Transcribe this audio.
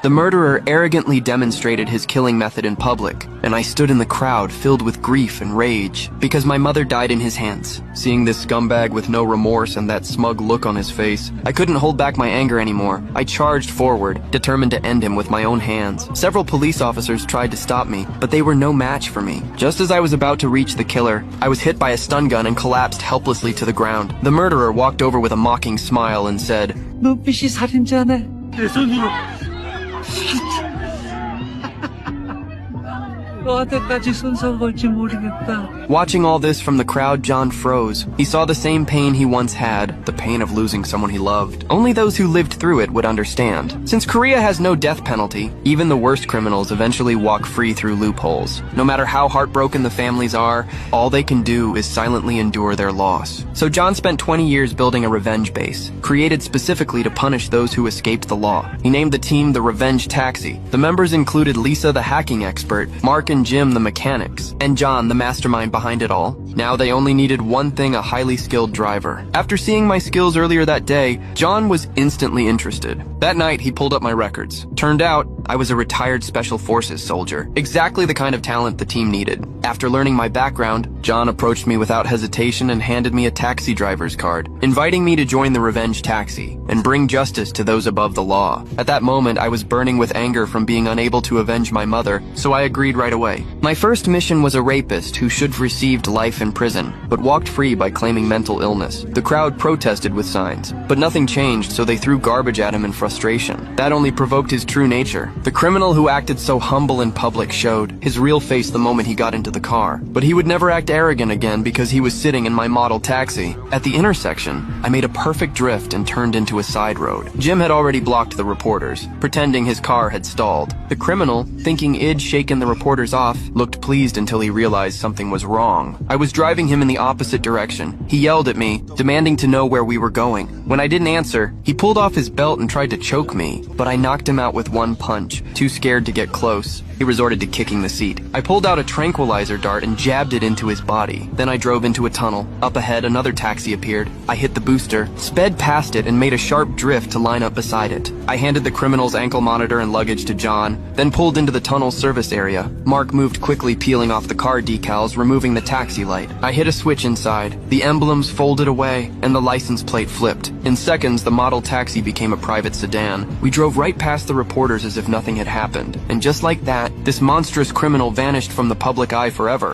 The murderer arrogantly demonstrated his killing method in public, and I stood in the crowd filled with grief and rage because my mother died in his hands. Seeing this scumbag with no remorse and that smug look on his face, I couldn't hold back my anger anymore. I charged forward, determined to end him with my own hands. Several police officers tried to stop me, but they were no match for me. Just as I was about to reach the killer, I was hit by a stun gun and collapsed helplessly to the ground. The murderer walked over with a mocking smile and said, 눈빛이 살인자네. 내 손으로. 너한테까지 손상 걸지 모르겠다. Watching all this from the crowd, John froze. He saw the same pain he once had, the pain of losing someone he loved. Only those who lived through it would understand. Since Korea has no death penalty, even the worst criminals eventually walk free through loopholes. No matter how heartbroken the families are, all they can do is silently endure their loss. So John spent 20 years building a revenge base, created specifically to punish those who escaped the law. He named the team the Revenge Taxi. The members included Lisa, the hacking expert, Mark and Jim, the mechanics, and John, the mastermind behind it all. Now they only needed one thing: a highly skilled driver. After seeing my skills earlier that day, John was instantly interested. That night, he pulled up my records. Turned out, I was a retired Special Forces soldier, exactly the kind of talent the team needed. After learning my background, John approached me without hesitation and handed me a taxi driver's card, inviting me to join the Revenge Taxi and bring justice to those above the law. At that moment, I was burning with anger from being unable to avenge my mother, so I agreed right away. My first mission was a rapist who should have received life in prison, but walked free by claiming mental illness. The crowd protested with signs, but nothing changed, so they threw garbage at him in frustration. That only provoked his true nature. The criminal who acted so humble in public showed his real face the moment he got into the car. But he would never act arrogant again because he was sitting in my model taxi. At the intersection, I made a perfect drift and turned into a side road. Jim had already blocked the reporters, pretending his car had stalled. The criminal, thinking I'd shaken the reporters off, looked pleased until he realized something was wrong. I was driving him in the opposite direction. He yelled at me, demanding to know where we were going. When I didn't answer, he pulled off his belt and tried to choke me, but I knocked him out with one punch. Too scared to get close, he resorted to kicking the seat. I pulled out a tranquilizer dart and jabbed it into his body. Then I drove into a tunnel. Up ahead, another taxi appeared. I hit the booster, sped past it, and made a sharp drift to line up beside it. I handed the criminal's ankle monitor and luggage to John, then pulled into the tunnel service area. Mark moved quickly, peeling off the car decals, removing the taxi light. I hit a switch inside. The emblems folded away, and the license plate flipped. In seconds, the model taxi became a private sedan. We drove right past the reporters as if nothing had happened. And just like that, this monstrous criminal vanished from the public eye forever.